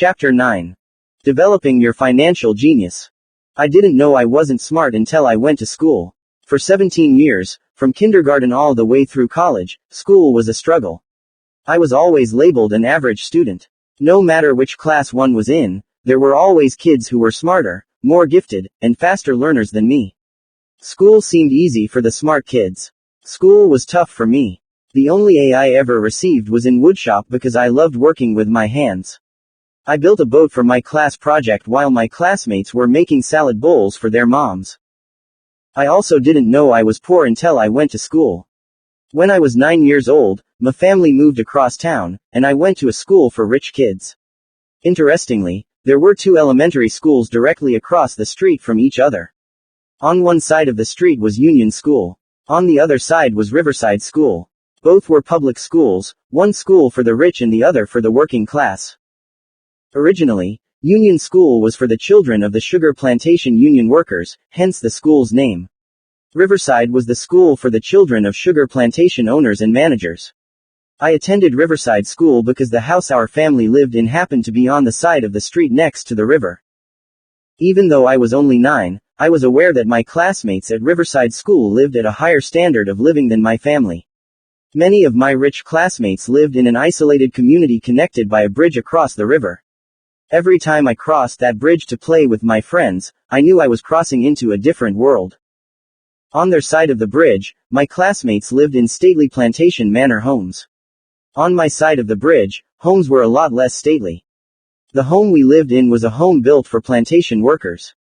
Chapter 9. Developing Your Financial Genius. I didn't know I wasn't smart until I went to school. For 17 years, from kindergarten all the way through college, school was a struggle. I was always labeled an average student. No matter which class one was in, there were always kids who were smarter, more gifted, and faster learners than me. School seemed easy for the smart kids. School was tough for me. The only A I ever received was in woodshop because I loved working with my hands. I built a boat for my class project while my classmates were making salad bowls for their moms. I also didn't know I was poor until I went to school. When I was 9 years old, my family moved across town, and I went to a school for rich kids. Interestingly, there were 2 elementary schools directly across the street from each other. On one side of the street was Union School. On the other side was Riverside School. Both were public schools, one school for the rich and the other for the working class. Originally, Union School was for the children of the sugar plantation union workers, hence the school's name. Riverside was the school for the children of sugar plantation owners and managers. I attended Riverside School because the house our family lived in happened to be on the side of the street next to the river. Even though I was only 9, I was aware that my classmates at Riverside School lived at a higher standard of living than my family. Many of my rich classmates lived in an isolated community connected by a bridge across the river. Every time I crossed that bridge to play with my friends, I knew I was crossing into a different world. On their side of the bridge, my classmates lived in stately plantation manor homes. On my side of the bridge, homes were a lot less stately. The home we lived in was a home built for plantation workers.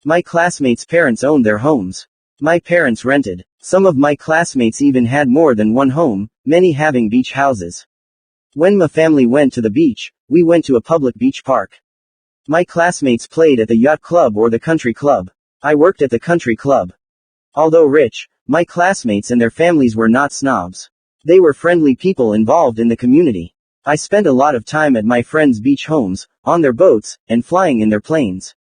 My classmates' parents owned their homes. My parents rented. Some of my classmates even had more than one home, many having beach houses. When my family went to the beach, we went to a public beach park. My classmates played at the yacht club or the country club. I worked at the country club. Although rich, my classmates and their families were not snobs. They were friendly people involved in the community. I spent a lot of time at my friends' beach homes, on their boats, and flying in their planes.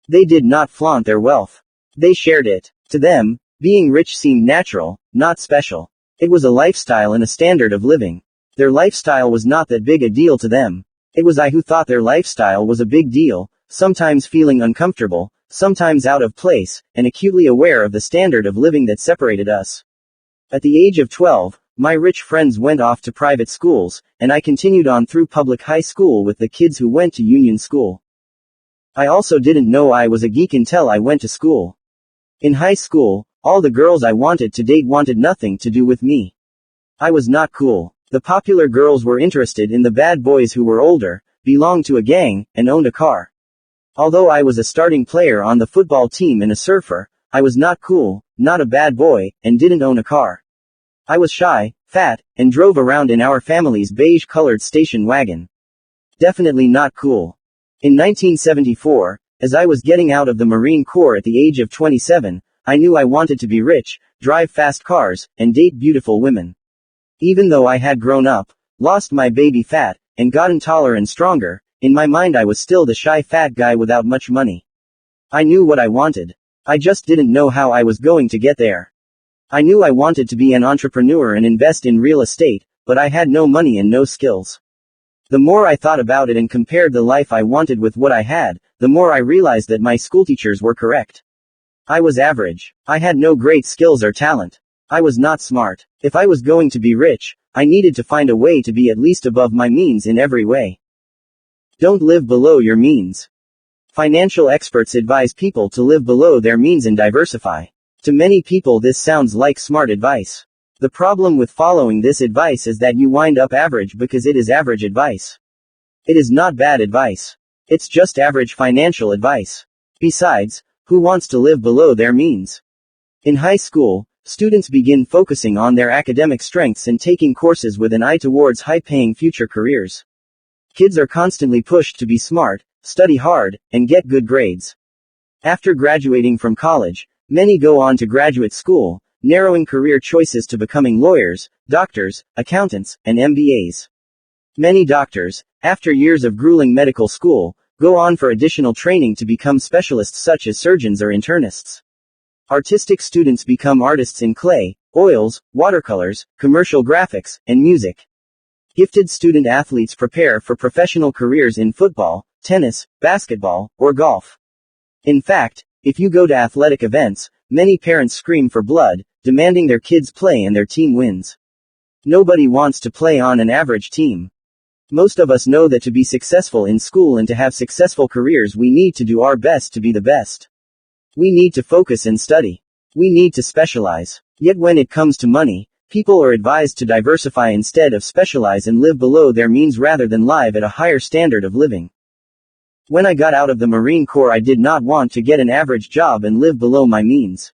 They did not flaunt their wealth. They shared it. To them, being rich seemed natural, not special. It was a lifestyle and a standard of living. Their lifestyle was not that big a deal to them. It was I who thought their lifestyle was a big deal, sometimes feeling uncomfortable, sometimes out of place, and acutely aware of the standard of living that separated us. At the age of 12, my rich friends went off to private schools, and I continued on through public high school with the kids who went to Union School. I also didn't know I was a geek until I went to school. In high school, all the girls I wanted to date wanted nothing to do with me. I was not cool. The popular girls were interested in the bad boys who were older, belonged to a gang, and owned a car. Although I was a starting player on the football team and a surfer, I was not cool, not a bad boy, and didn't own a car. I was shy, fat, and drove around in our family's beige-colored station wagon. Definitely not cool. In 1974, as I was getting out of the Marine Corps at the age of 27, I knew I wanted to be rich, drive fast cars, and date beautiful women. Even though I had grown up, lost my baby fat, and gotten taller and stronger, in my mind I was still the shy fat guy without much money. I knew what I wanted. I just didn't know how I was going to get there. I knew I wanted to be an entrepreneur and invest in real estate, but I had no money and no skills. The more I thought about it and compared the life I wanted with what I had, the more I realized that my schoolteachers were correct. I was average. I had no great skills or talent. I was not smart. If I was going to be rich, I needed to find a way to be at least above my means in every way. Don't live below your means. Financial experts advise people to live below their means and diversify. To many people this sounds like smart advice. The problem with following this advice is that you wind up average because it is average advice. It is not bad advice. It's just average financial advice. Besides, who wants to live below their means? In high school, students begin focusing on their academic strengths and taking courses with an eye towards high-paying future careers. Kids are constantly pushed to be smart, study hard, and get good grades. After graduating from college, many go on to graduate school, narrowing career choices to becoming lawyers, doctors, accountants, and MBAs. Many doctors, after years of grueling medical school, go on for additional training to become specialists such as surgeons or internists. Artistic students become artists in clay, oils, watercolors, commercial graphics, and music. Gifted student athletes prepare for professional careers in football, tennis, basketball, or golf. In fact, if you go to athletic events, many parents scream for blood, demanding their kids play and their team wins. Nobody wants to play on an average team. Most of us know that to be successful in school and to have successful careers we need to do our best to be the best. We need to focus and study. We need to specialize. Yet when it comes to money, people are advised to diversify instead of specialize and live below their means rather than live at a higher standard of living. When I got out of the Marine Corps I did not want to get an average job and live below my means.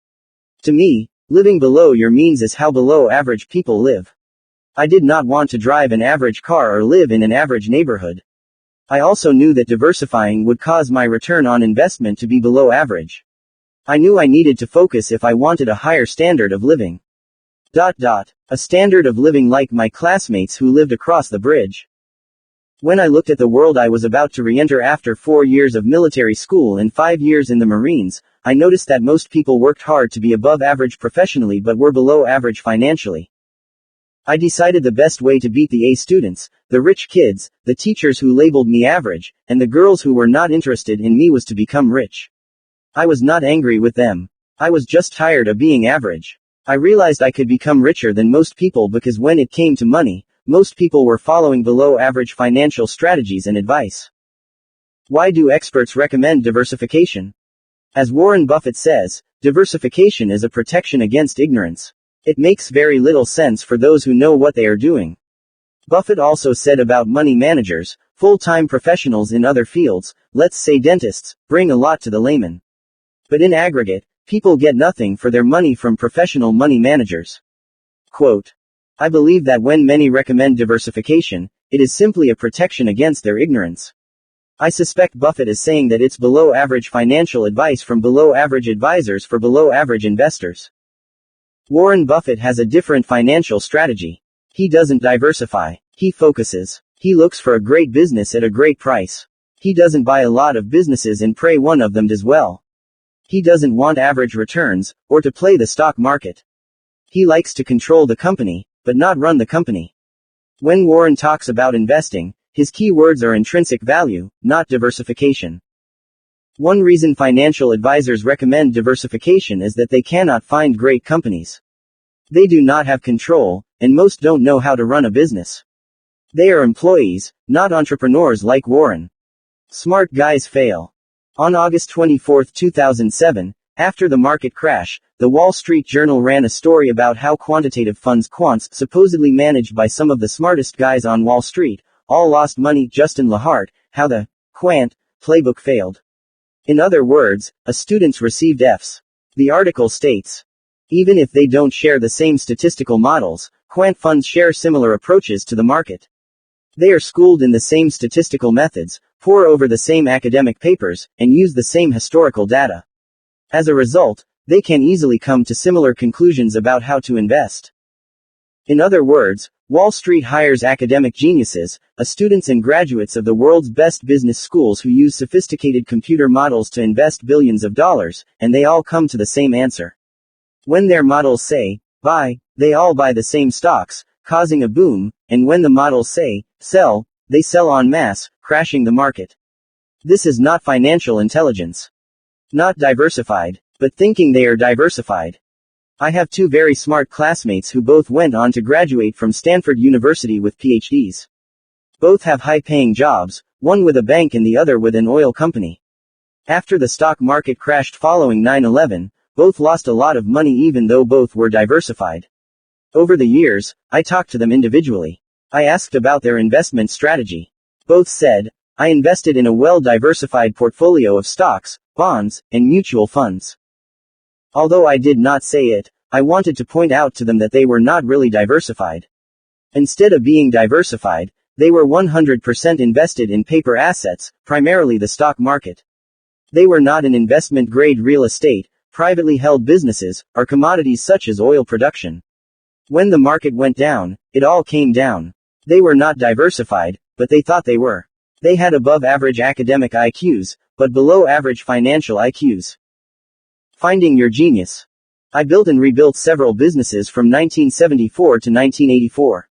To me, living below your means is how below average people live. I did not want to drive an average car or live in an average neighborhood. I also knew that diversifying would cause my return on investment to be below average. I knew I needed to focus if I wanted a higher standard of living. A standard of living like my classmates who lived across the bridge. When I looked at the world I was about to re-enter after 4 years of military school and 5 years in the Marines, I noticed that most people worked hard to be above average professionally but were below average financially. I decided the best way to beat the A students, the rich kids, the teachers who labeled me average, and the girls who were not interested in me was to become rich. I was not angry with them. I was just tired of being average. I realized I could become richer than most people because when it came to money, most people were following below average financial strategies and advice. Why do experts recommend diversification? As Warren Buffett says, diversification is a protection against ignorance. It makes very little sense for those who know what they are doing. Buffett also said about money managers, full-time professionals in other fields, let's say dentists, bring a lot to the layman. But in aggregate, people get nothing for their money from professional money managers. Quote, I believe that when many recommend diversification, it is simply a protection against their ignorance. I suspect Buffett is saying that it's below average financial advice from below average advisors for below average investors. Warren Buffett has a different financial strategy. He doesn't diversify. He focuses. He looks for a great business at a great price. He doesn't buy a lot of businesses and pray one of them does well. He doesn't want average returns, or to play the stock market. He likes to control the company, but not run the company. When Warren talks about investing, his key words are intrinsic value, not diversification. One reason financial advisors recommend diversification is that they cannot find great companies. They do not have control, and most don't know how to run a business. They are employees, not entrepreneurs like Warren. Smart guys fail. On August 24, 2007, after the market crash, the Wall Street Journal ran a story about how quantitative funds quants, supposedly managed by some of the smartest guys on Wall Street, all lost money. Justin Lahart, how the quant playbook failed. In other words, students received Fs. The article states, even if they don't share the same statistical models, quant funds share similar approaches to the market. They are schooled in the same statistical methods, pore over the same academic papers, and use the same historical data. As a result, they can easily come to similar conclusions about how to invest. In other words, Wall Street hires academic geniuses, students and graduates of the world's best business schools who use sophisticated computer models to invest billions of dollars, and they all come to the same answer. When their models say, buy, they all buy the same stocks, causing a boom, and when the models say, sell, they sell en masse, crashing the market. This is not financial intelligence. Not diversified, but thinking they are diversified. I have two very smart classmates who both went on to graduate from Stanford University with PhDs. Both have high-paying jobs, one with a bank and the other with an oil company. After the stock market crashed following 9/11, both lost a lot of money even though both were diversified. Over the years, I talked to them individually. I asked about their investment strategy. Both said, I invested in a well-diversified portfolio of stocks, bonds, and mutual funds. Although I did not say it, I wanted to point out to them that they were not really diversified. Instead of being diversified, they were 100% invested in paper assets, primarily the stock market. They were not in investment-grade real estate, privately held businesses, or commodities such as oil production. When the market went down, it all came down. They were not diversified, but they thought they were. They had above-average academic IQs, but below-average financial IQs. Finding your genius. I built and rebuilt several businesses from 1974 to 1984.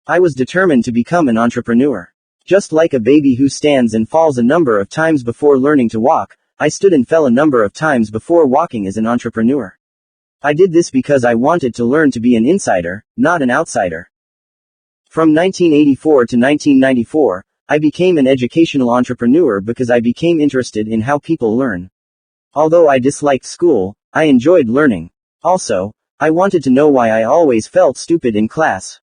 I was determined to become an entrepreneur. Just like a baby who stands and falls a number of times before learning to walk, I stood and fell a number of times before walking as an entrepreneur. I did this because I wanted to learn to be an insider, not an outsider. From 1984 to 1994, I became an educational entrepreneur because I became interested in how people learn. Although I disliked school, I enjoyed learning. Also, I wanted to know why I always felt stupid in class.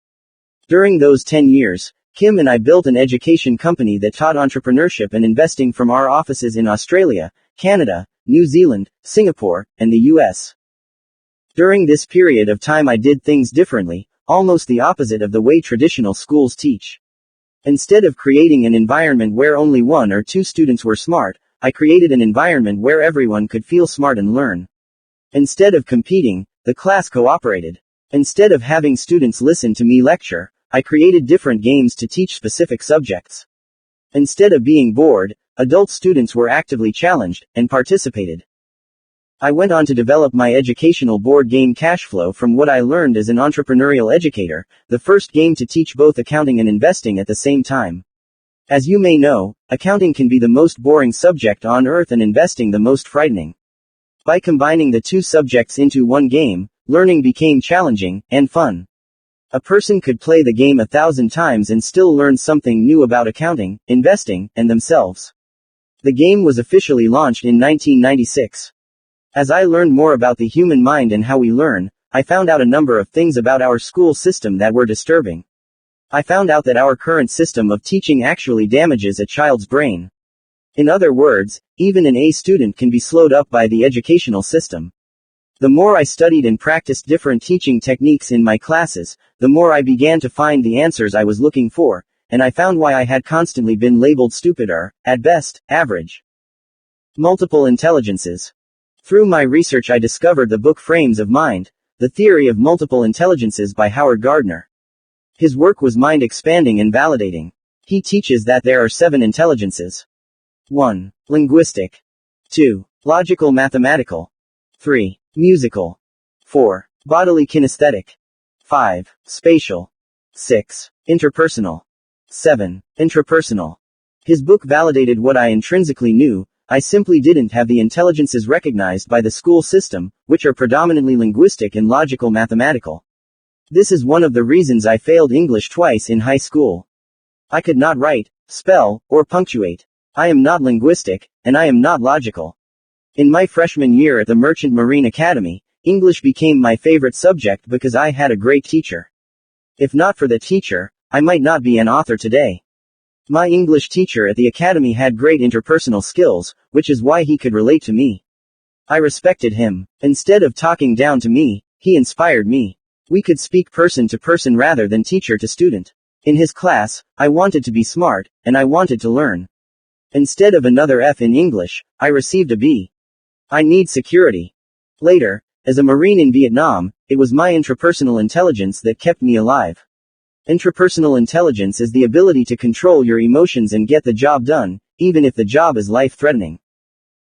During those 10 years, Kim and I built an education company that taught entrepreneurship and investing from our offices in Australia, Canada, New Zealand, Singapore, and the US. During this period of time I did things differently, almost the opposite of the way traditional schools teach. Instead of creating an environment where only one or two students were smart, I created an environment where everyone could feel smart and learn. Instead of competing, the class cooperated. Instead of having students listen to me lecture, I created different games to teach specific subjects. Instead of being bored, adult students were actively challenged and participated. I went on to develop my educational board game Cashflow from what I learned as an entrepreneurial educator, the first game to teach both accounting and investing at the same time. As you may know, accounting can be the most boring subject on earth and investing the most frightening. By combining the two subjects into one game, learning became challenging and fun. A person could play the game 1,000 times and still learn something new about accounting, investing, and themselves. The game was officially launched in 1996. As I learned more about the human mind and how we learn, I found out a number of things about our school system that were disturbing. I found out that our current system of teaching actually damages a child's brain. In other words, even an A student can be slowed up by the educational system. The more I studied and practiced different teaching techniques in my classes, the more I began to find the answers I was looking for, and I found why I had constantly been labeled stupid or, at best, average. Multiple intelligences. Through my research I discovered the book Frames of Mind, The Theory of Multiple Intelligences by Howard Gardner. His work was mind-expanding and validating. He teaches that there are 7 intelligences. 1. Linguistic. 2. Logical mathematical. 3. Musical. 4. Bodily kinesthetic. 5. Spatial. 6. Interpersonal. 7. Intrapersonal. His book validated what I intrinsically knew. I simply didn't have the intelligences recognized by the school system, which are predominantly linguistic and logical mathematical. This is one of the reasons I failed English twice in high school. I could not write, spell, or punctuate. I am not linguistic, and I am not logical. In my freshman year at the Merchant Marine Academy, English became my favorite subject because I had a great teacher. If not for the teacher, I might not be an author today. My English teacher at the academy had great interpersonal skills, which is why he could relate to me. I respected him. Instead of talking down to me, he inspired me. We could speak person to person rather than teacher to student. In his class, I wanted to be smart, and I wanted to learn. Instead of another F in English, I received a B. I need security. Later, as a Marine in Vietnam, it was my intrapersonal intelligence that kept me alive. Intrapersonal intelligence is the ability to control your emotions and get the job done, even if the job is life-threatening.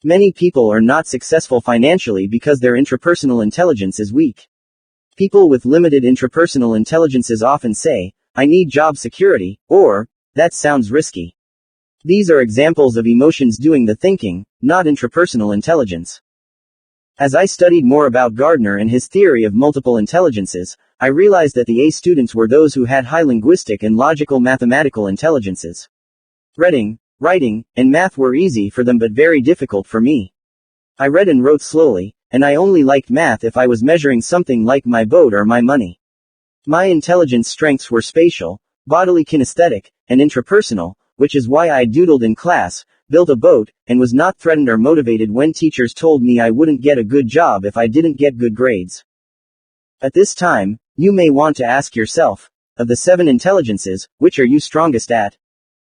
Many people are not successful financially because their intrapersonal intelligence is weak. People with limited intrapersonal intelligences often say, "I need job security," or, "That sounds risky." These are examples of emotions doing the thinking, not intrapersonal intelligence. As I studied more about Gardner and his theory of multiple intelligences, I realized that the A students were those who had high linguistic and logical mathematical intelligences. Reading, writing, and math were easy for them but very difficult for me. I read and wrote slowly, and I only liked math if I was measuring something like my boat or my money. My intelligence strengths were spatial, bodily kinesthetic, and intrapersonal, which is why I doodled in class, built a boat, and was not threatened or motivated when teachers told me I wouldn't get a good job if I didn't get good grades. At this time, you may want to ask yourself, of the 7 intelligences, which are you strongest at?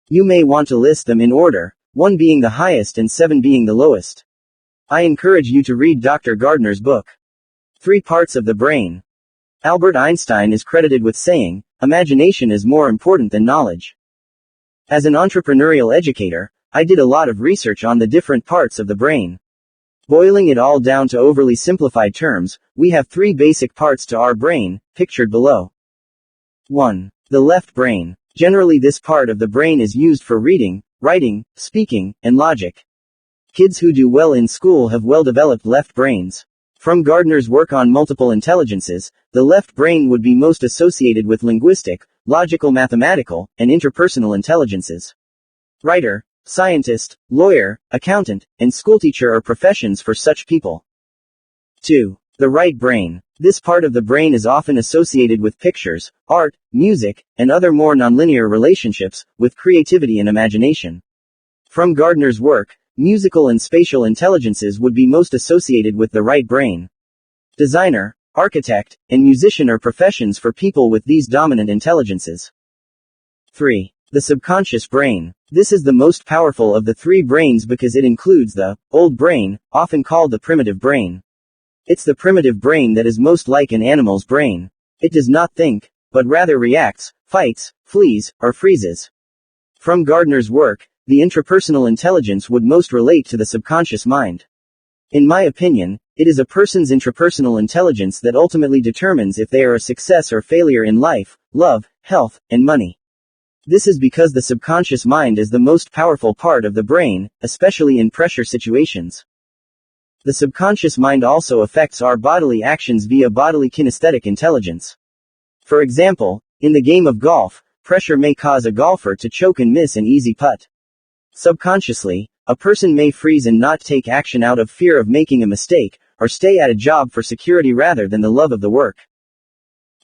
You may want to list them in order, 1 being the highest and 7 being the lowest. I encourage you to read Dr. Gardner's book, 3 Parts of the Brain. Albert Einstein is credited with saying, "Imagination is more important than knowledge." As an entrepreneurial educator, I did a lot of research on the different parts of the brain. Boiling it all down to overly simplified terms, we have 3 basic parts to our brain, pictured below. 1. The left brain. Generally, this part of the brain is used for reading, writing, speaking, and logic. Kids who do well in school have well-developed left brains. From Gardner's work on multiple intelligences, the left brain would be most associated with linguistic, logical, mathematical, and interpersonal intelligences. Writer, scientist, lawyer, accountant, and schoolteacher are professions for such people. 2. The right brain. This part of the brain is often associated with pictures, art, music, and other more nonlinear relationships, with creativity and imagination. From Gardner's work, musical and spatial intelligences would be most associated with the right brain. Designer, architect, and musician are professions for people with these dominant intelligences. 3. The subconscious brain. This is the most powerful of the three brains because it includes the old brain, often called the primitive brain. It's the primitive brain that is most like an animal's brain. It does not think, but rather reacts, fights, flees, or freezes. From Gardner's work, the intrapersonal intelligence would most relate to the subconscious mind. In my opinion, it is a person's intrapersonal intelligence that ultimately determines if they are a success or failure in life, love, health, and money. This is because the subconscious mind is the most powerful part of the brain, especially in pressure situations. The subconscious mind also affects our bodily actions via bodily kinesthetic intelligence. For example, in the game of golf, pressure may cause a golfer to choke and miss an easy putt. Subconsciously, a person may freeze and not take action out of fear of making a mistake, or stay at a job for security rather than the love of the work.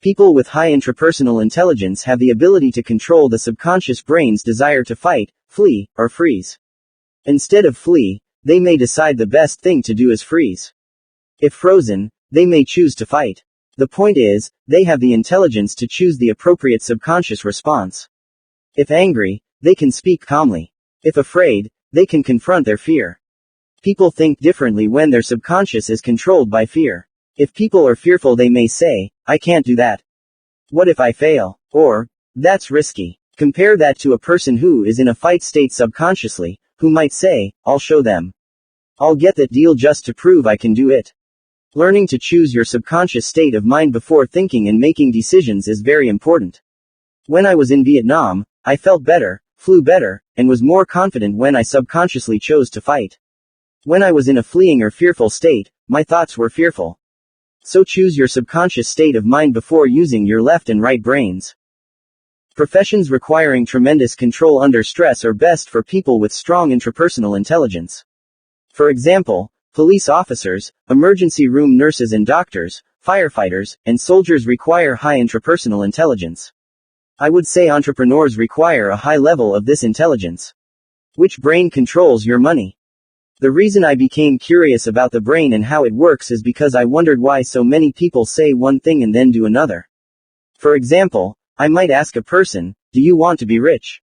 People with high intrapersonal intelligence have the ability to control the subconscious brain's desire to fight, flee, or freeze. Instead of flee, they may decide the best thing to do is freeze. If frozen, they may choose to fight. The point is, they have the intelligence to choose the appropriate subconscious response. If angry, they can speak calmly. If afraid, they can confront their fear. People think differently when their subconscious is controlled by fear. If people are fearful, they may say, "I can't do that. What if I fail?" Or, "That's risky." Compare that to a person who is in a fight state subconsciously, who might say, "I'll show them. I'll get that deal just to prove I can do it." Learning to choose your subconscious state of mind before thinking and making decisions is very important. When I was in Vietnam, I felt better, flew better, and was more confident when I subconsciously chose to fight. When I was in a fleeing or fearful state, my thoughts were fearful. So choose your subconscious state of mind before using your left and right brains. Professions requiring tremendous control under stress are best for people with strong intrapersonal intelligence. For example, police officers, emergency room nurses and doctors, firefighters, and soldiers require high intrapersonal intelligence. I would say entrepreneurs require a high level of this intelligence. Which brain controls your money? The reason I became curious about the brain and how it works is because I wondered why so many people say one thing and then do another. For example, I might ask a person, "Do you want to be rich?"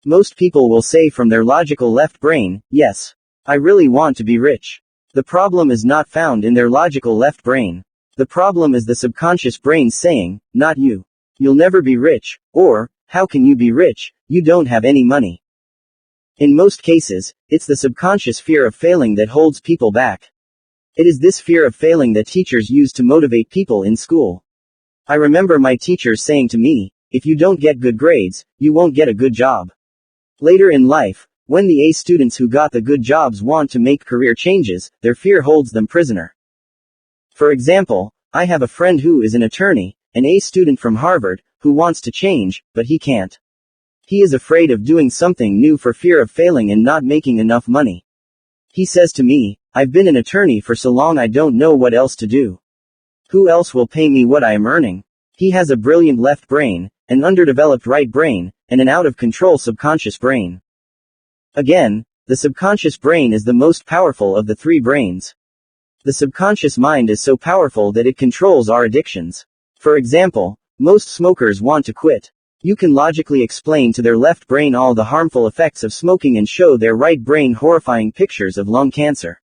Most people will say from their logical left brain, "Yes. I really want to be rich." The problem is not found in their logical left brain. The problem is the subconscious brain saying, "Not you. You'll never be rich," or, "How can you be rich? You don't have any money." In most cases, it's the subconscious fear of failing that holds people back. It is this fear of failing that teachers use to motivate people in school. I remember my teachers saying to me, "If you don't get good grades, you won't get a good job." Later in life, when the A students who got the good jobs want to make career changes, their fear holds them prisoner. For example, I have a friend who is an attorney, an A student from Harvard, who wants to change, but he can't. He is afraid of doing something new for fear of failing and not making enough money. He says to me, "I've been an attorney for so long I don't know what else to do. Who else will pay me what I am earning?" He has a brilliant left brain, an underdeveloped right brain, and an out-of-control subconscious brain. Again, the subconscious brain is the most powerful of the three brains. The subconscious mind is so powerful that it controls our addictions. For example, most smokers want to quit. You can logically explain to their left brain all the harmful effects of smoking and show their right brain horrifying pictures of lung cancer.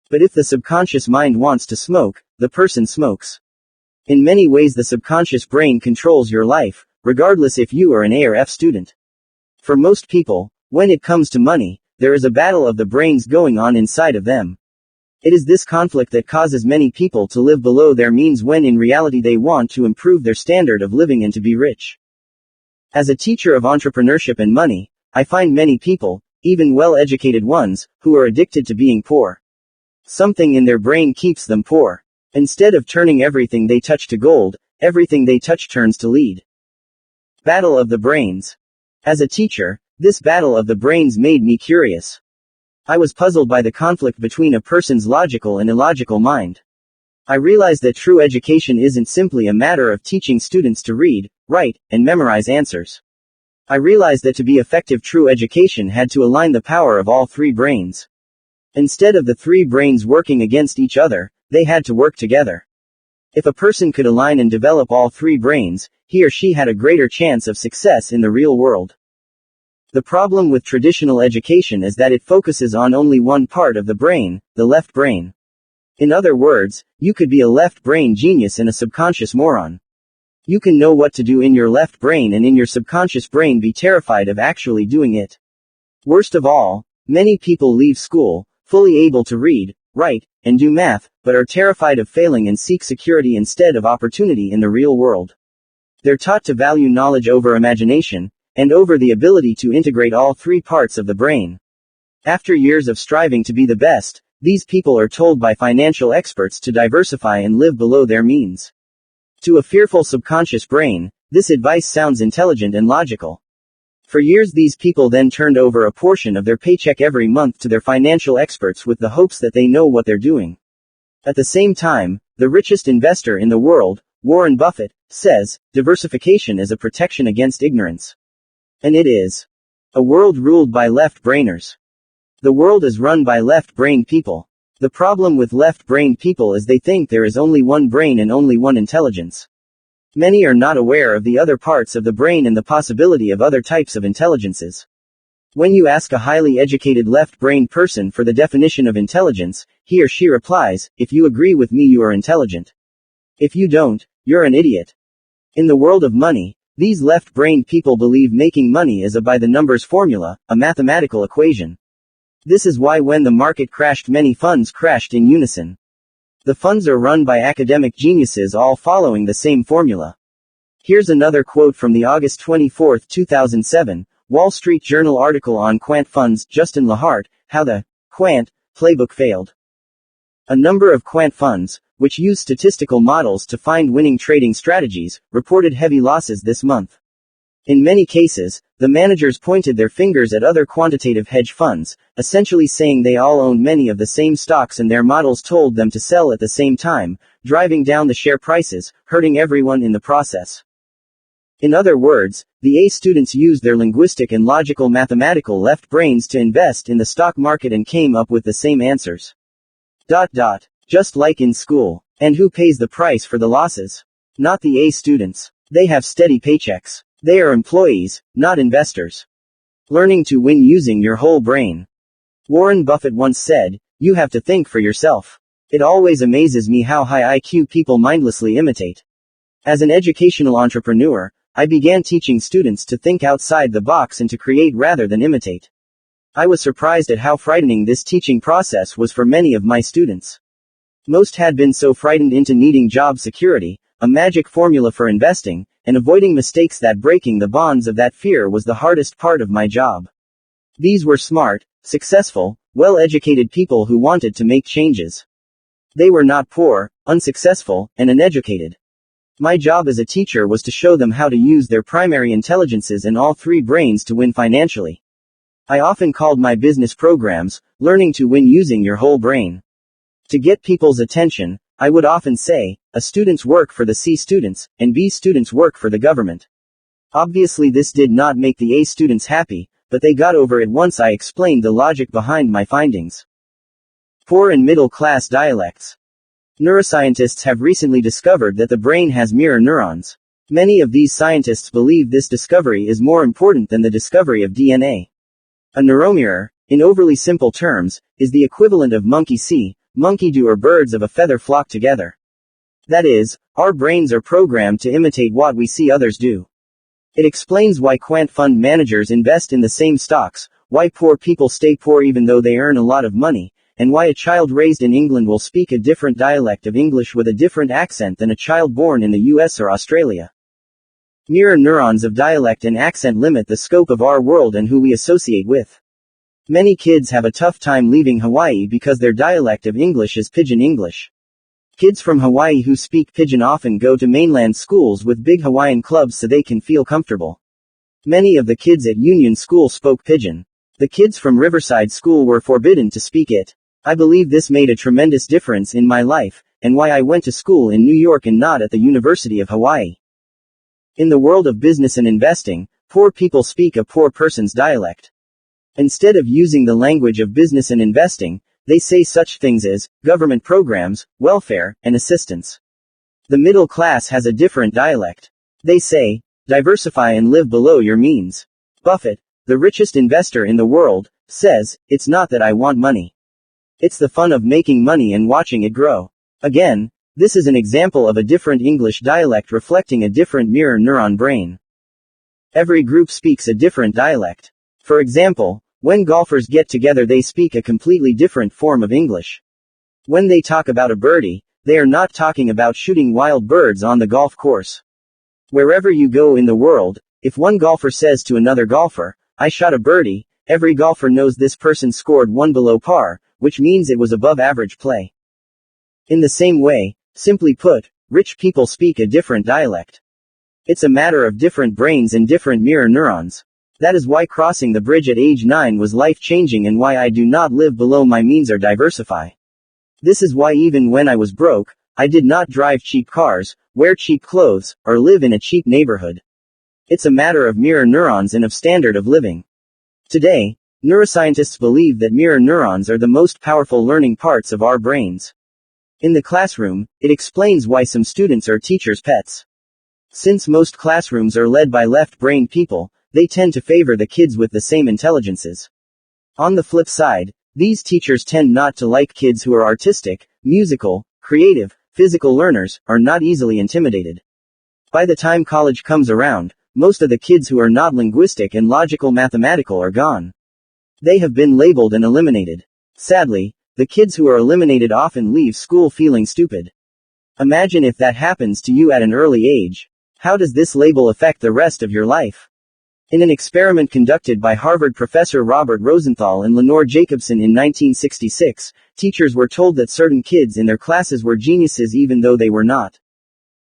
But if the subconscious mind wants to smoke, the person smokes. In many ways the subconscious brain controls your life, regardless if you are an A or F student. For most people, when it comes to money, there is a battle of the brains going on inside of them. It is this conflict that causes many people to live below their means when in reality they want to improve their standard of living and to be rich. As a teacher of entrepreneurship and money, I find many people, even well-educated ones, who are addicted to being poor. Something in their brain keeps them poor. Instead of turning everything they touch to gold, everything they touch turns to lead. Battle of the Brains. As a teacher, this battle of the brains made me curious. I was puzzled by the conflict between a person's logical and illogical mind. I realized that true education isn't simply a matter of teaching students to read, write, and memorize answers. I realized that to be effective, true education had to align the power of all three brains. Instead of the three brains working against each other, they had to work together. If a person could align and develop all three brains, he or she had a greater chance of success in the real world. The problem with traditional education is that it focuses on only one part of the brain, the left brain. In other words, you could be a left brain genius and a subconscious moron. You can know what to do in your left brain and in your subconscious brain be terrified of actually doing it. Worst of all, many people leave school, fully able to read, write, and do math, but are terrified of failing and seek security instead of opportunity in the real world. They're taught to value knowledge over imagination, and over the ability to integrate all three parts of the brain. After years of striving to be the best, these people are told by financial experts to diversify and live below their means. To a fearful subconscious brain, this advice sounds intelligent and logical. For years these people then turned over a portion of their paycheck every month to their financial experts with the hopes that they know what they're doing. At the same time, the richest investor in the world, Warren Buffett, says, diversification is a protection against ignorance. And it is. A world ruled by left-brainers. The world is run by left-brained people. The problem with left-brained people is they think there is only one brain and only one intelligence. Many are not aware of the other parts of the brain and the possibility of other types of intelligences. When you ask a highly educated left-brained person for the definition of intelligence, he or she replies, if you agree with me you are intelligent. If you don't, you're an idiot. In the world of money, these left-brained people believe making money is a by-the-numbers formula, a mathematical equation. This is why when the market crashed many funds crashed in unison. The funds are run by academic geniuses all following the same formula. Here's another quote from the August 24, 2007, Wall Street Journal article on quant funds, Justin Lahart, How the Quant Playbook Failed. A number of quant funds, which use statistical models to find winning trading strategies, reported heavy losses this month. In many cases, the managers pointed their fingers at other quantitative hedge funds, essentially saying they all owned many of the same stocks and their models told them to sell at the same time, driving down the share prices, hurting everyone in the process. In other words, the A students used their linguistic and logical mathematical left brains to invest in the stock market and came up with the same answers. Just like in school. And who pays the price for the losses? Not the A students. They have steady paychecks. They are employees, not investors. Learning to win using your whole brain. Warren Buffett once said, you have to think for yourself. It always amazes me how high IQ people mindlessly imitate. As an educational entrepreneur, I began teaching students to think outside the box and to create rather than imitate. I was surprised at how frightening this teaching process was for many of my students. Most had been so frightened into needing job security, a magic formula for investing, and avoiding mistakes that breaking the bonds of that fear was the hardest part of my job. These were smart, successful, well-educated people who wanted to make changes. They were not poor, unsuccessful, and uneducated. My job as a teacher was to show them how to use their primary intelligences and all three brains to win financially. I often called my business programs, Learning to Win Using Your Whole Brain. To get people's attention, I would often say, A students work for the C students, and B students work for the government. Obviously this did not make the A students happy, but they got over it once I explained the logic behind my findings. Poor and middle class dialects. Neuroscientists have recently discovered that the brain has mirror neurons. Many of these scientists believe this discovery is more important than the discovery of DNA. A neuromirror, in overly simple terms, is the equivalent of monkey see, monkey do, or birds of a feather flock together. That is, our brains are programmed to imitate what we see others do. It explains why quant fund managers invest in the same stocks, why poor people stay poor even though they earn a lot of money, and why a child raised in England will speak a different dialect of English with a different accent than a child born in the US or Australia. Mirror neurons of dialect and accent limit the scope of our world and who we associate with. Many kids have a tough time leaving Hawaii because their dialect of English is Pidgin English. Kids from Hawaii who speak Pidgin often go to mainland schools with big Hawaiian clubs so they can feel comfortable. Many of the kids at Union School spoke Pidgin. The kids from Riverside School were forbidden to speak it. I believe this made a tremendous difference in my life, and why I went to school in New York and not at the University of Hawaii. In the world of business and investing, poor people speak a poor person's dialect. Instead of using the language of business and investing, they say such things as government programs, welfare, and assistance. The middle class has a different dialect. They say, diversify and live below your means. Buffett, the richest investor in the world, says, it's not that I want money. It's the fun of making money and watching it grow. Again, this is an example of a different English dialect reflecting a different mirror neuron brain. Every group speaks a different dialect. For example, when golfers get together they speak a completely different form of English. When they talk about a birdie, they are not talking about shooting wild birds on the golf course. Wherever you go in the world, if one golfer says to another golfer, I shot a birdie, every golfer knows this person scored one below par, which means it was above average play. In the same way, simply put, rich people speak a different dialect. It's a matter of different brains and different mirror neurons. That is why crossing the bridge at age 9 was life-changing and why I do not live below my means or diversify. This is why even when I was broke, I did not drive cheap cars, wear cheap clothes, or live in a cheap neighborhood. It's a matter of mirror neurons and of standard of living. Today, neuroscientists believe that mirror neurons are the most powerful learning parts of our brains. In the classroom, it explains why some students are teachers' pets. Since most classrooms are led by left-brained people, they tend to favor the kids with the same intelligences. On the flip side, these teachers tend not to like kids who are artistic, musical, creative, physical learners, or not easily intimidated. By the time college comes around, most of the kids who are not linguistic and logical mathematical are gone. They have been labeled and eliminated. Sadly, the kids who are eliminated often leave school feeling stupid. Imagine if that happens to you at an early age. How does this label affect the rest of your life? In an experiment conducted by Harvard professor Robert Rosenthal and Lenore Jacobson in 1966, teachers were told that certain kids in their classes were geniuses even though they were not.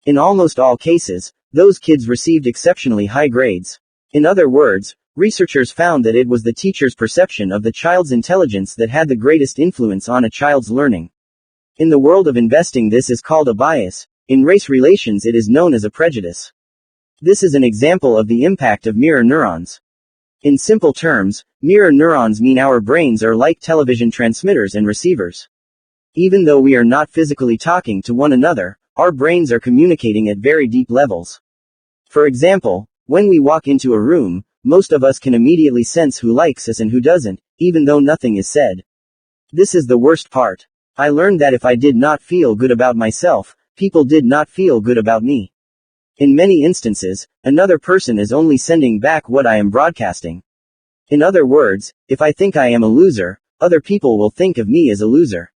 In almost all cases, those kids received exceptionally high grades. In other words, researchers found that it was the teacher's perception of the child's intelligence that had the greatest influence on a child's learning. In the world of investing, this is called a bias. In race relations, it is known as a prejudice. This is an example of the impact of mirror neurons. In simple terms, mirror neurons mean our brains are like television transmitters and receivers. Even though we are not physically talking to one another, our brains are communicating at very deep levels. For example, when we walk into a room, most of us can immediately sense who likes us and who doesn't, even though nothing is said. This is the worst part. I learned that if I did not feel good about myself, people did not feel good about me. In many instances, another person is only sending back what I am broadcasting. In other words, if I think I am a loser, other people will think of me as a loser.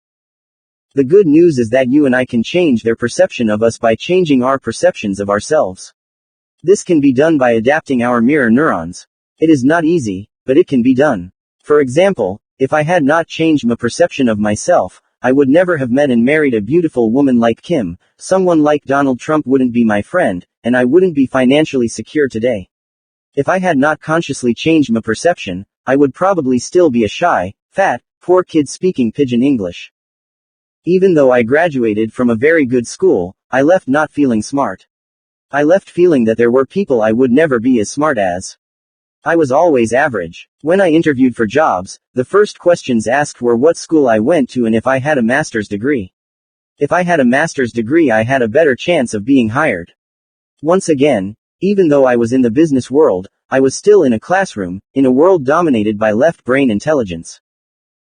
The good news is that you and I can change their perception of us by changing our perceptions of ourselves. This can be done by adapting our mirror neurons. It is not easy, but it can be done. For example, if I had not changed my perception of myself, I would never have met and married a beautiful woman like Kim, someone like Donald Trump wouldn't be my friend, and I wouldn't be financially secure today. If I had not consciously changed my perception, I would probably still be a shy, fat, poor kid speaking pidgin English. Even though I graduated from a very good school, I left not feeling smart. I left feeling that there were people I would never be as smart as. I was always average. When I interviewed for jobs, the first questions asked were what school I went to and if I had a master's degree. If I had a master's degree, I had a better chance of being hired. Once again, even though I was in the business world, I was still in a classroom, in a world dominated by left brain intelligence.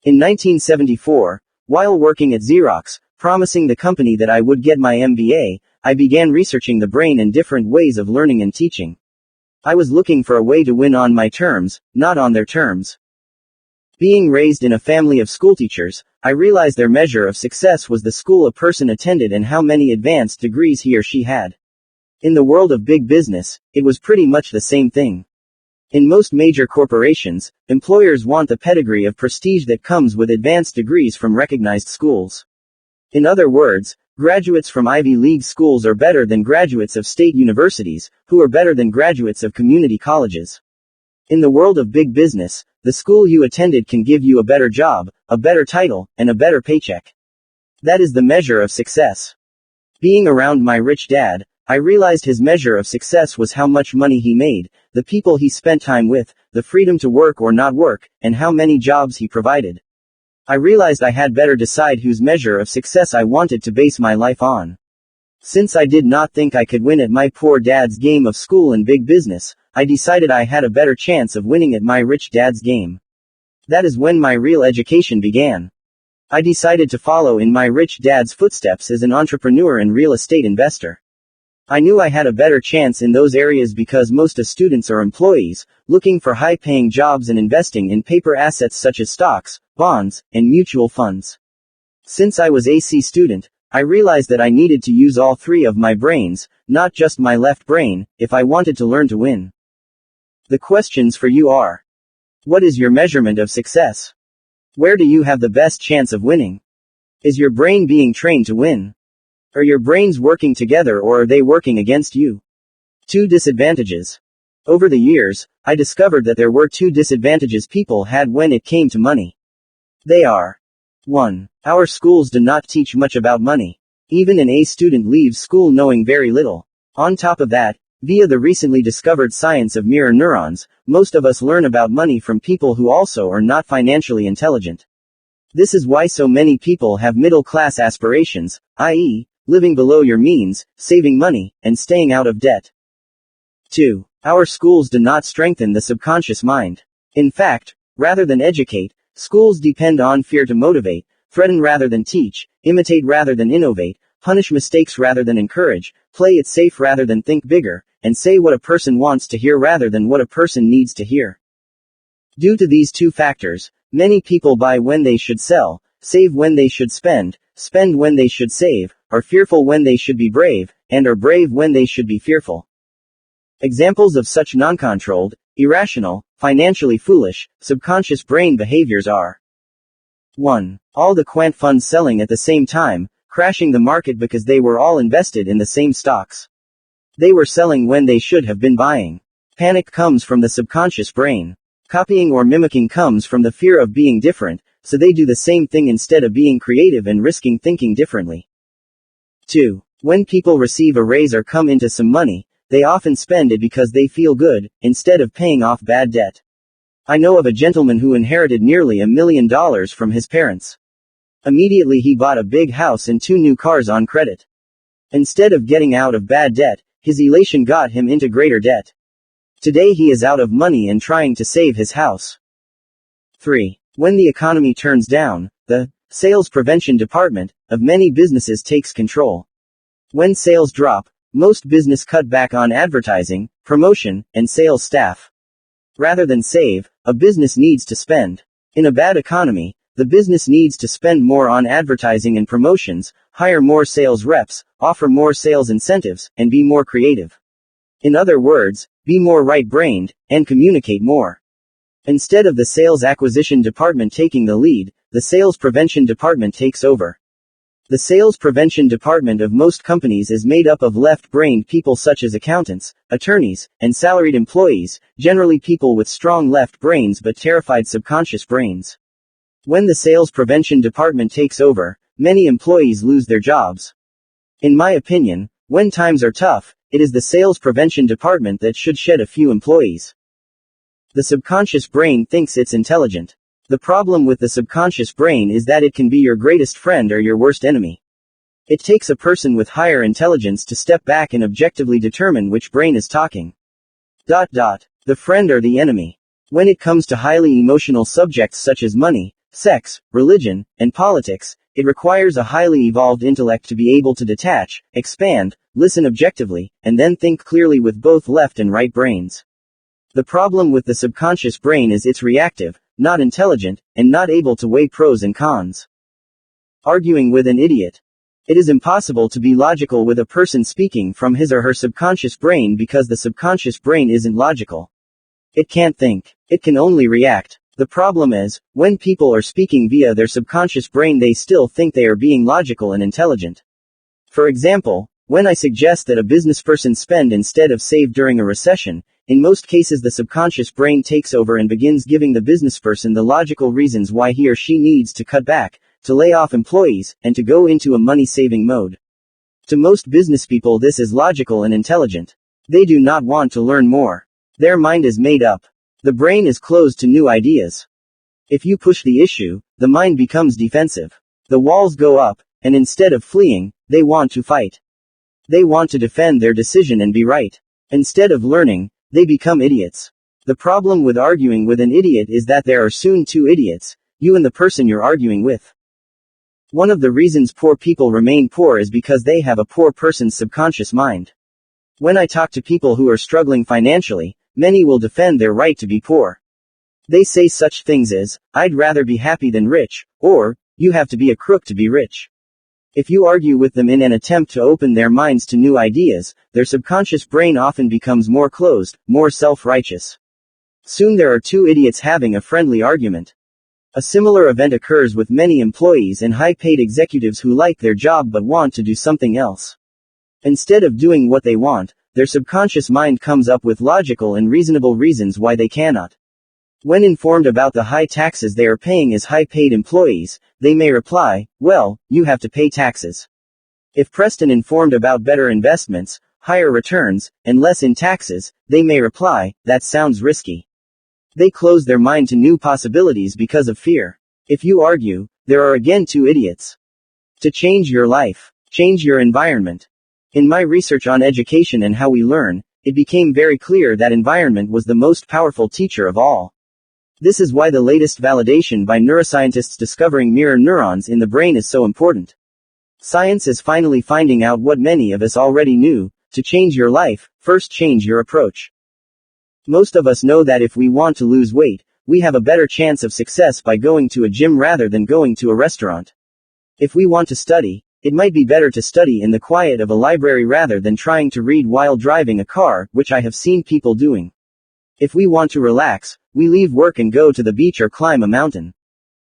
In 1974, while working at Xerox, promising the company that I would get my MBA, I began researching the brain and different ways of learning and teaching. I was looking for a way to win on my terms, not on their terms. Being raised in a family of schoolteachers, I realized their measure of success was the school a person attended and how many advanced degrees he or she had. In the world of big business, it was pretty much the same thing. In most major corporations, employers want the pedigree of prestige that comes with advanced degrees from recognized schools. In other words, graduates from Ivy League schools are better than graduates of state universities, who are better than graduates of community colleges. In the world of big business, the school you attended can give you a better job, a better title, and a better paycheck. That is the measure of success. Being around my rich dad, I realized his measure of success was how much money he made, the people he spent time with, the freedom to work or not work, and how many jobs he provided. I realized I had better decide whose measure of success I wanted to base my life on. Since I did not think I could win at my poor dad's game of school and big business, I decided I had a better chance of winning at my rich dad's game. That is when my real education began. I decided to follow in my rich dad's footsteps as an entrepreneur and real estate investor. I knew I had a better chance in those areas because most of students are employees, looking for high-paying jobs and investing in paper assets such as stocks, bonds, and mutual funds. Since I was a C student, I realized that I needed to use all three of my brains, not just my left brain, if I wanted to learn to win. The questions for you are: what is your measurement of success? Where do you have the best chance of winning? Is your brain being trained to win? Are your brains working together or are they working against you? 2 disadvantages. Over the years, I discovered that there were 2 disadvantages people had when it came to money. They are: 1. Our schools do not teach much about money. Even an A student leaves school knowing very little. On top of that, via the recently discovered science of mirror neurons, most of us learn about money from people who also are not financially intelligent. This is why so many people have middle-class aspirations, i.e., living below your means, saving money, and staying out of debt. 2. Our schools do not strengthen the subconscious mind. In fact, rather than educate, schools depend on fear to motivate, threaten rather than teach, imitate rather than innovate, punish mistakes rather than encourage, play it safe rather than think bigger, and say what a person wants to hear rather than what a person needs to hear. Due to these 2 factors, many people buy when they should sell, save when they should spend when they should save, are fearful when they should be brave, and are brave when they should be fearful. Examples of such non-controlled, irrational, financially foolish, subconscious brain behaviors are: 1. All the quant funds selling at the same time, crashing the market because they were all invested in the same stocks. They were selling when they should have been buying. Panic comes from the subconscious brain. Copying or mimicking comes from the fear of being different, so they do the same thing instead of being creative and risking thinking differently. 2. When people receive a raise or come into some money, they often spend it because they feel good, instead of paying off bad debt. I know of a gentleman who inherited nearly $1 million from his parents. Immediately he bought a big house and 2 new cars on credit. Instead of getting out of bad debt, his elation got him into greater debt. Today he is out of money and trying to save his house. 3. When the economy turns down, the sales prevention department of many businesses takes control. When sales drop, most business cut back on advertising, promotion, and sales staff. Rather than save, a business needs to spend. In a bad economy, the business needs to spend more on advertising and promotions, hire more sales reps, offer more sales incentives, and be more creative. In other words, be more right-brained, and communicate more. Instead of the sales acquisition department taking the lead, the sales prevention department takes over. The sales prevention department of most companies is made up of left-brained people such as accountants, attorneys, and salaried employees, generally people with strong left brains but terrified subconscious brains. When the sales prevention department takes over, many employees lose their jobs. In my opinion, when times are tough, it is the sales prevention department that should shed a few employees. The subconscious brain thinks it's intelligent. The problem with the subconscious brain is that it can be your greatest friend or your worst enemy. It takes a person with higher intelligence to step back and objectively determine which brain is talking. The friend or the enemy. When it comes to highly emotional subjects such as money, sex, religion, and politics, it requires a highly evolved intellect to be able to detach, expand, listen objectively, and then think clearly with both left and right brains. The problem with the subconscious brain is it's reactive, not intelligent, and not able to weigh pros and cons. Arguing with an idiot. It is impossible to be logical with a person speaking from his or her subconscious brain because the subconscious brain isn't logical. It can't think. It can only react. The problem is, when people are speaking via their subconscious brain, they still think they are being logical and intelligent. For example, when I suggest that a businessperson spend instead of save during a recession, in most cases the subconscious brain takes over and begins giving the businessperson the logical reasons why he or she needs to cut back, to lay off employees, and to go into a money-saving mode. To most businesspeople this is logical and intelligent. They do not want to learn more. Their mind is made up. The brain is closed to new ideas. If you push the issue, the mind becomes defensive. The walls go up, and instead of fleeing, they want to fight. They want to defend their decision and be right. Instead of learning, they become idiots. The problem with arguing with an idiot is that there are soon two idiots, you and the person you're arguing with. One of the reasons poor people remain poor is because they have a poor person's subconscious mind. When I talk to people who are struggling financially, many will defend their right to be poor. They say such things as, "I'd rather be happy than rich," or, "You have to be a crook to be rich." If you argue with them in an attempt to open their minds to new ideas, their subconscious brain often becomes more closed, more self-righteous. Soon there are two idiots having a friendly argument. A similar event occurs with many employees and high-paid executives who like their job but want to do something else. Instead of doing what they want, their subconscious mind comes up with logical and reasonable reasons why they cannot. When informed about the high taxes they are paying as high-paid employees, they may reply, "Well, you have to pay taxes." If pressed and informed about better investments, higher returns, and less in taxes, they may reply, "That sounds risky." They close their mind to new possibilities because of fear. If you argue, there are again two idiots. To change your life, change your environment. In my research on education and how we learn, it became very clear that environment was the most powerful teacher of all. This is why the latest validation by neuroscientists discovering mirror neurons in the brain is so important. Science is finally finding out what many of us already knew: to change your life, first change your approach. Most of us know that if we want to lose weight, we have a better chance of success by going to a gym rather than going to a restaurant. If we want to study, it might be better to study in the quiet of a library rather than trying to read while driving a car, which I have seen people doing. If we want to relax, we leave work and go to the beach or climb a mountain.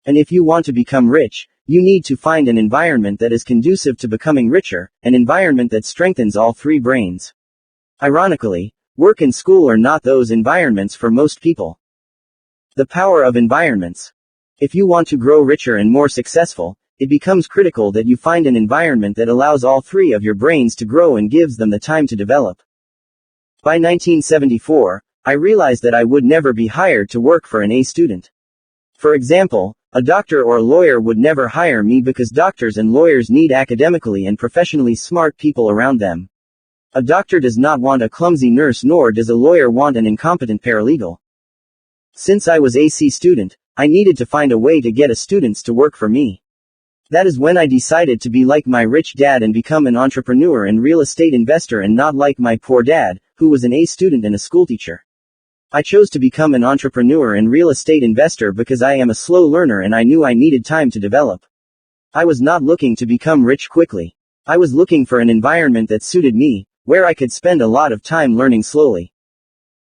And if you want to become rich, you need to find an environment that is conducive to becoming richer, an environment that strengthens all three brains. Ironically, work and school are not those environments for most people. The power of environments. If you want to grow richer and more successful, it becomes critical that you find an environment that allows all three of your brains to grow and gives them the time to develop. By 1974, I realized that I would never be hired to work for an A student. For example, a doctor or a lawyer would never hire me because doctors and lawyers need academically and professionally smart people around them. A doctor does not want a clumsy nurse, nor does a lawyer want an incompetent paralegal. Since I was an AC student, I needed to find a way to get students to work for me. That is when I decided to be like my rich dad and become an entrepreneur and real estate investor, and not like my poor dad, who was an A student and a schoolteacher. I chose to become an entrepreneur and real estate investor because I am a slow learner and I knew I needed time to develop. I was not looking to become rich quickly. I was looking for an environment that suited me, where I could spend a lot of time learning slowly.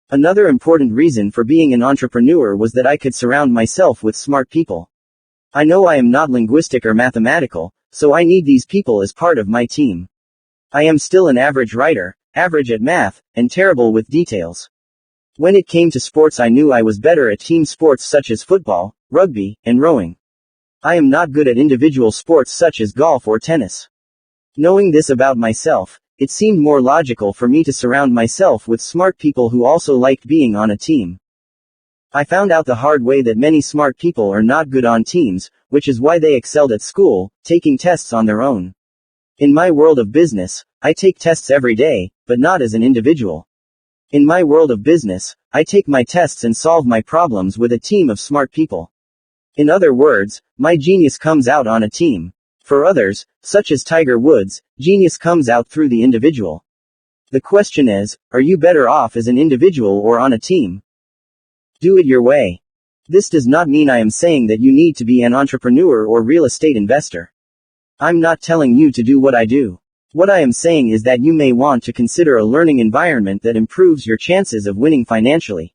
Another important reason for being an entrepreneur was that I could surround myself with smart people. I know I am not linguistic or mathematical, so I need these people as part of my team. I am still an average writer, average at math, and terrible with details. When it came to sports, I knew I was better at team sports such as football, rugby, and rowing. I am not good at individual sports such as golf or tennis. Knowing this about myself, it seemed more logical for me to surround myself with smart people who also liked being on a team. I found out the hard way that many smart people are not good on teams, which is why they excelled at school, taking tests on their own. In my world of business, I take tests every day, but not as an individual. In my world of business, I take my tests and solve my problems with a team of smart people. In other words, my genius comes out on a team. For others, such as Tiger Woods, genius comes out through the individual. The question is, are you better off as an individual or on a team? Do it your way. This does not mean I am saying that you need to be an entrepreneur or real estate investor. I'm not telling you to do what I do. What I am saying is that you may want to consider a learning environment that improves your chances of winning financially.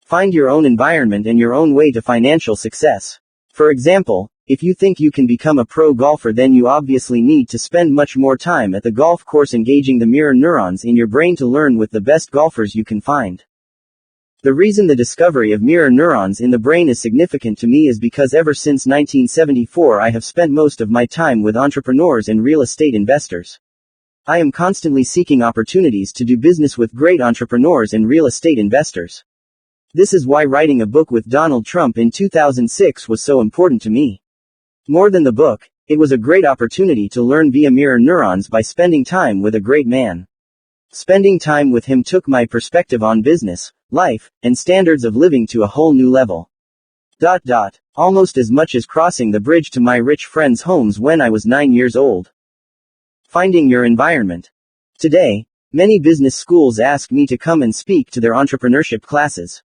Find your own environment and your own way to financial success. For example, if you think you can become a pro golfer, then you obviously need to spend much more time at the golf course engaging the mirror neurons in your brain to learn with the best golfers you can find. The reason the discovery of mirror neurons in the brain is significant to me is because ever since 1974 I have spent most of my time with entrepreneurs and real estate investors. I am constantly seeking opportunities to do business with great entrepreneurs and real estate investors. This is why writing a book with Donald Trump in 2006 was so important to me. More than the book, it was a great opportunity to learn via mirror neurons by spending time with a great man. Spending time with him took my perspective on business, life, and standards of living to a whole new level. Almost as much as crossing the bridge to my rich friends' homes when I was 9 years old. Finding your environment. Today, many business schools ask me to come and speak to their entrepreneurship classes.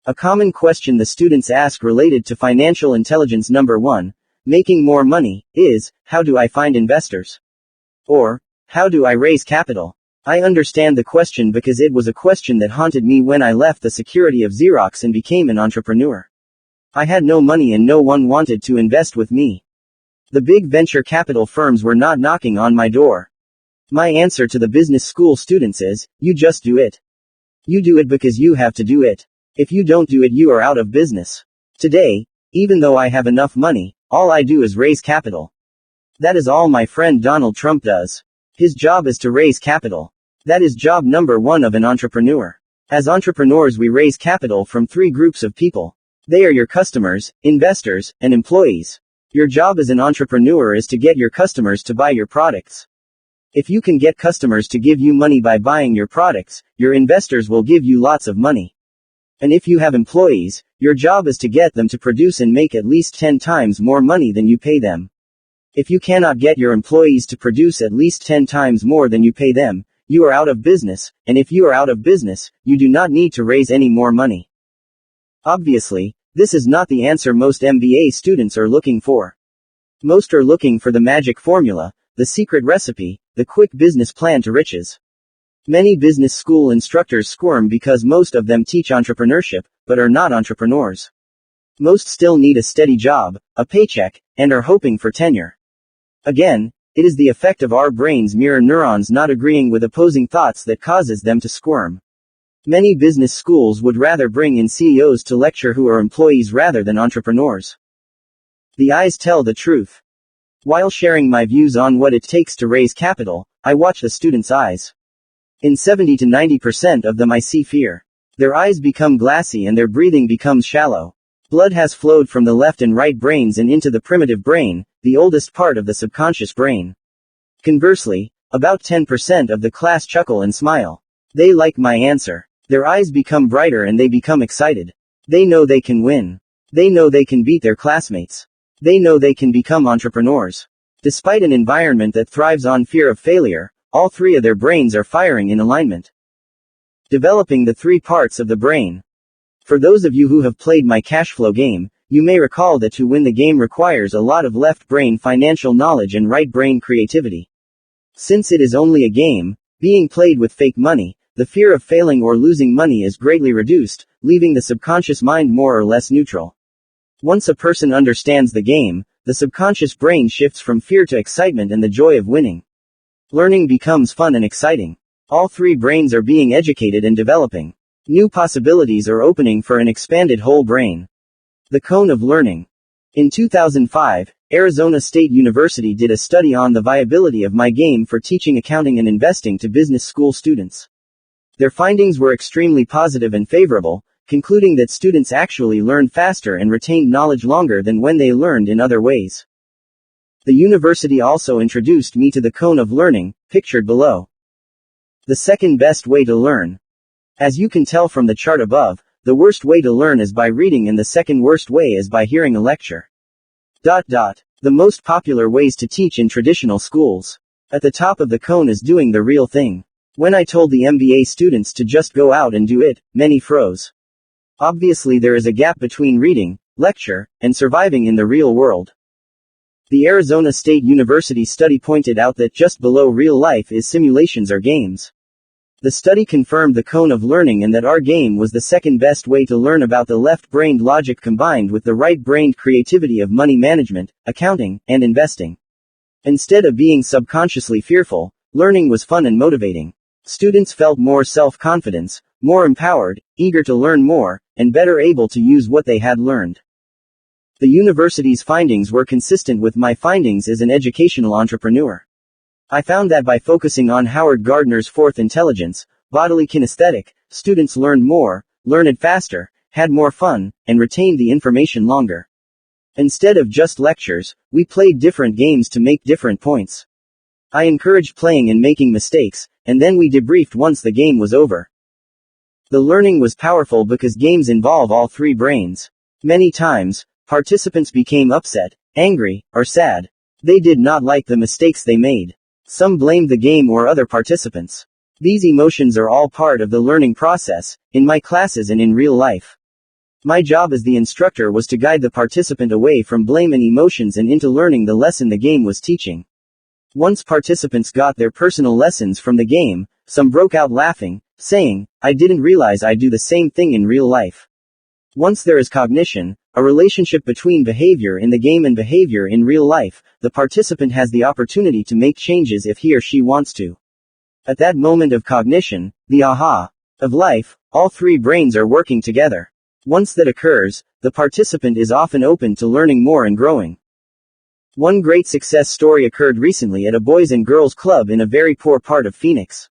A common question the students ask related to financial intelligence number 1, making more money, is, how do I find investors? Or, how do I raise capital? I understand the question because it was a question that haunted me when I left the security of Xerox and became an entrepreneur. I had no money and no one wanted to invest with me. The big venture capital firms were not knocking on my door. My answer to the business school students is, you just do it. You do it because you have to do it. If you don't do it, you are out of business. Today, even though I have enough money, all I do is raise capital. That is all my friend Donald Trump does. His job is to raise capital. That is job number 1 of an entrepreneur. As entrepreneurs, we raise capital from 3 groups of people. They are your customers, investors, and employees. Your job as an entrepreneur is to get your customers to buy your products. If you can get customers to give you money by buying your products, your investors will give you lots of money. And if you have employees, your job is to get them to produce and make at least 10 times more money than you pay them. If you cannot get your employees to produce at least 10 times more than you pay them, you are out of business, and if you are out of business, you do not need to raise any more money. Obviously, this is not the answer most MBA students are looking for. Most are looking for the magic formula, the secret recipe, the quick business plan to riches. Many business school instructors squirm because most of them teach entrepreneurship, but are not entrepreneurs. Most still need a steady job, a paycheck, and are hoping for tenure. Again, it is the effect of our brains' mirror neurons not agreeing with opposing thoughts that causes them to squirm. Many business schools would rather bring in CEOs to lecture who are employees rather than entrepreneurs. The eyes tell the truth. While sharing my views on what it takes to raise capital, I watch the students' eyes. In 70 to 90% of them I see fear. Their eyes become glassy and their breathing becomes shallow. Blood has flowed from the left and right brains and into the primitive brain, the oldest part of the subconscious brain. Conversely, about 10% of the class chuckle and smile. They like my answer. Their eyes become brighter and they become excited. They know they can win. They know they can beat their classmates. They know they can become entrepreneurs. Despite an environment that thrives on fear of failure, all 3 of their brains are firing in alignment. Developing the 3 parts of the brain. For those of you who have played my cash flow game, you may recall that to win the game requires a lot of left brain financial knowledge and right brain creativity. Since it is only a game, being played with fake money, the fear of failing or losing money is greatly reduced, leaving the subconscious mind more or less neutral. Once a person understands the game, the subconscious brain shifts from fear to excitement and the joy of winning. Learning becomes fun and exciting. All 3 brains are being educated and developing. New possibilities are opening for an expanded whole brain. The cone of learning. In 2005, Arizona State University did a study on the viability of my game for teaching accounting and investing to business school students. Their findings were extremely positive and favorable, concluding that students actually learned faster and retained knowledge longer than when they learned in other ways. The university also introduced me to the cone of learning, pictured below. The second best way to learn. As you can tell from the chart above, the worst way to learn is by reading and the second worst way is by hearing a lecture. The most popular ways to teach in traditional schools. At the top of the cone is doing the real thing. When I told the MBA students to just go out and do it, many froze. Obviously there is a gap between reading, lecture, and surviving in the real world. The Arizona State University study pointed out that just below real life is simulations or games. The study confirmed the cone of learning and that our game was the second best way to learn about the left-brained logic combined with the right-brained creativity of money management, accounting, and investing. Instead of being subconsciously fearful, learning was fun and motivating. Students felt more self-confidence, more empowered, eager to learn more, and better able to use what they had learned. The university's findings were consistent with my findings as an educational entrepreneur. I found that by focusing on Howard Gardner's fourth intelligence, bodily kinesthetic, students learned more, learned faster, had more fun, and retained the information longer. Instead of just lectures, we played different games to make different points. I encouraged playing and making mistakes, and then we debriefed once the game was over. The learning was powerful because games involve all three brains. Many times, participants became upset, angry, or sad. They did not like the mistakes they made. Some blamed the game or other participants. These emotions are all part of the learning process, in my classes and in real life. My job as the instructor was to guide the participant away from blame and emotions and into learning the lesson the game was teaching. Once participants got their personal lessons from the game, some broke out laughing, saying, "I didn't realize I do the same thing in real life." Once there is cognition, a relationship between behavior in the game and behavior in real life, the participant has the opportunity to make changes if he or she wants to. At that moment of cognition, the aha of life, all three brains are working together. Once that occurs, the participant is often open to learning more and growing. One great success story occurred recently at a boys and girls club in a very poor part of Phoenix.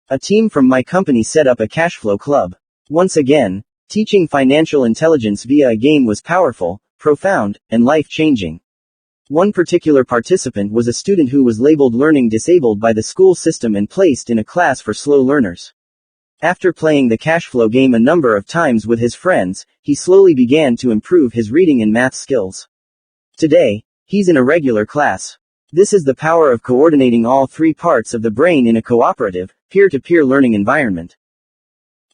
A team from my company set up a cash flow club. Once again, teaching financial intelligence via a game was powerful, profound, and life-changing. One particular participant was a student who was labeled learning disabled by the school system and placed in a class for slow learners. After playing the cash flow game a number of times with his friends, he slowly began to improve his reading and math skills. Today, he's in a regular class. This is the power of coordinating all three parts of the brain in a cooperative, peer-to-peer learning environment.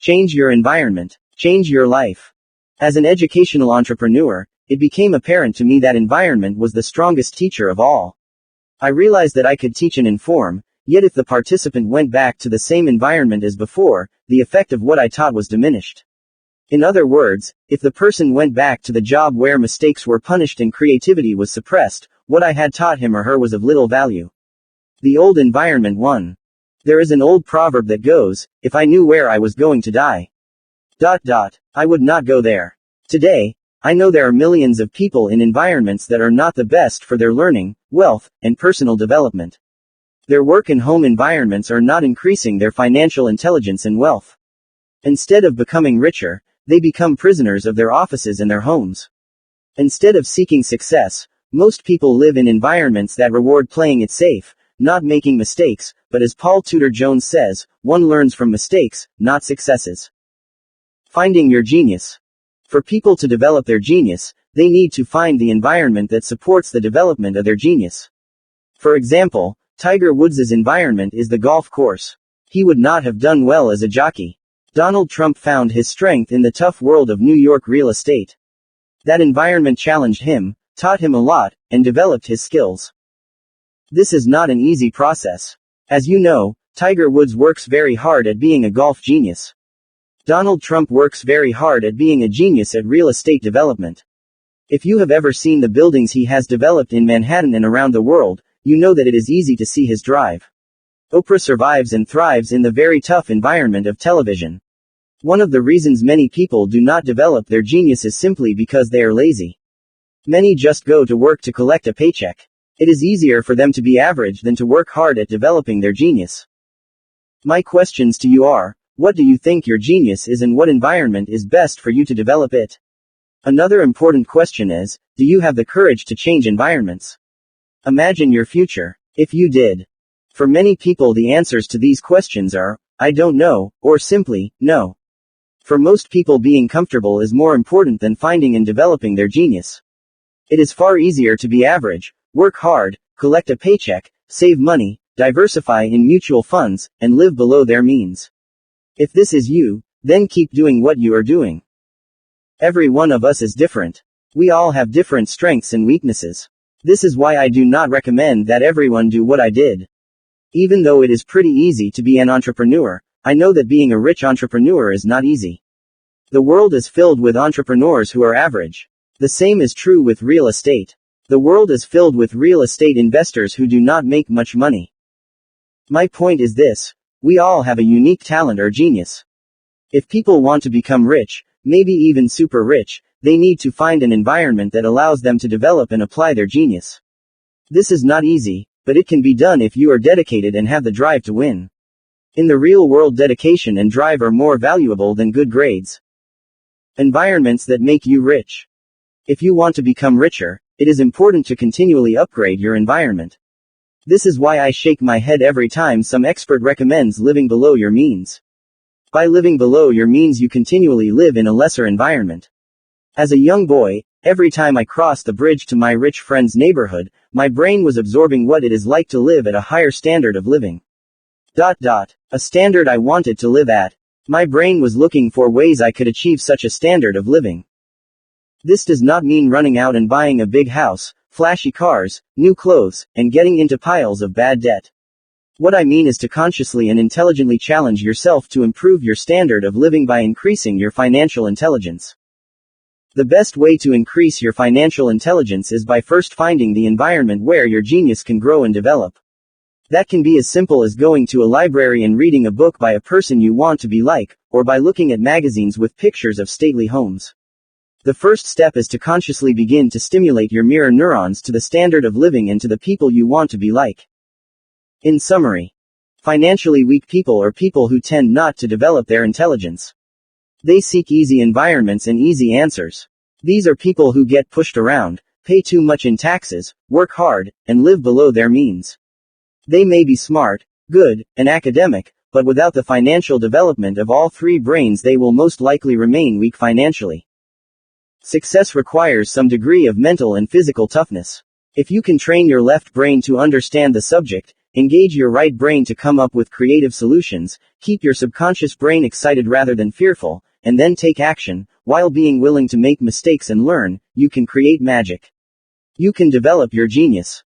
Change your environment. Change your life. As an educational entrepreneur, it became apparent to me that environment was the strongest teacher of all. I realized that I could teach and inform, yet if the participant went back to the same environment as before, the effect of what I taught was diminished. In other words, if the person went back to the job where mistakes were punished and creativity was suppressed, what I had taught him or her was of little value. The old environment won. There is an old proverb that goes, "If I knew where I was going to die, I would not go there." Today, I know there are millions of people in environments that are not the best for their learning, wealth, and personal development. Their work and home environments are not increasing their financial intelligence and wealth. Instead of becoming richer, they become prisoners of their offices and their homes. Instead of seeking success, most people live in environments that reward playing it safe, not making mistakes, but as Paul Tudor Jones says, one learns from mistakes, not successes. Finding your genius. For people to develop their genius, they need to find the environment that supports the development of their genius. For example, Tiger Woods' environment is the golf course. He would not have done well as a jockey. Donald Trump found his strength in the tough world of New York real estate. That environment challenged him, taught him a lot, and developed his skills. This is not an easy process. As you know, Tiger Woods works very hard at being a golf genius. Donald Trump works very hard at being a genius at real estate development. If you have ever seen the buildings he has developed in Manhattan and around the world, you know that it is easy to see his drive. Oprah survives and thrives in the very tough environment of television. One of the reasons many people do not develop their genius is simply because they are lazy. Many just go to work to collect a paycheck. It is easier for them to be average than to work hard at developing their genius. My questions to you are, what do you think your genius is and what environment is best for you to develop it? Another important question is, do you have the courage to change environments? Imagine your future, if you did. For many people the answers to these questions are, I don't know, or simply, no. For most people being comfortable is more important than finding and developing their genius. It is far easier to be average, work hard, collect a paycheck, save money, diversify in mutual funds, and live below their means. If this is you, then keep doing what you are doing. Every one of us is different. We all have different strengths and weaknesses. This is why I do not recommend that everyone do what I did. Even though it is pretty easy to be an entrepreneur, I know that being a rich entrepreneur is not easy. The world is filled with entrepreneurs who are average. The same is true with real estate. The world is filled with real estate investors who do not make much money. My point is this: we all have a unique talent or genius. If people want to become rich, maybe even super rich, they need to find an environment that allows them to develop and apply their genius. This is not easy, but it can be done if you are dedicated and have the drive to win. In the real world, dedication and drive are more valuable than good grades. Environments that make you rich. If you want to become richer, it is important to continually upgrade your environment. This is why I shake my head every time some expert recommends living below your means. By living below your means, you continually live in a lesser environment. As a young boy, every time I crossed the bridge to my rich friend's neighborhood, my brain was absorbing what it is like to live at a higher standard of living. A standard I wanted to live at. My brain was looking for ways I could achieve such a standard of living. This does not mean running out and buying a big house, flashy cars, new clothes, and getting into piles of bad debt. What I mean is to consciously and intelligently challenge yourself to improve your standard of living by increasing your financial intelligence. The best way to increase your financial intelligence is by first finding the environment where your genius can grow and develop. That can be as simple as going to a library and reading a book by a person you want to be like, or by looking at magazines with pictures of stately homes. The first step is to consciously begin to stimulate your mirror neurons to the standard of living and to the people you want to be like. In summary, financially weak people are people who tend not to develop their intelligence. They seek easy environments and easy answers. These are people who get pushed around, pay too much in taxes, work hard, and live below their means. They may be smart, good, and academic, but without the financial development of all three brains, they will most likely remain weak financially. Success requires some degree of mental and physical toughness. If you can train your left brain to understand the subject, engage your right brain to come up with creative solutions, keep your subconscious brain excited rather than fearful, and then take action, while being willing to make mistakes and learn, you can create magic. You can develop your genius.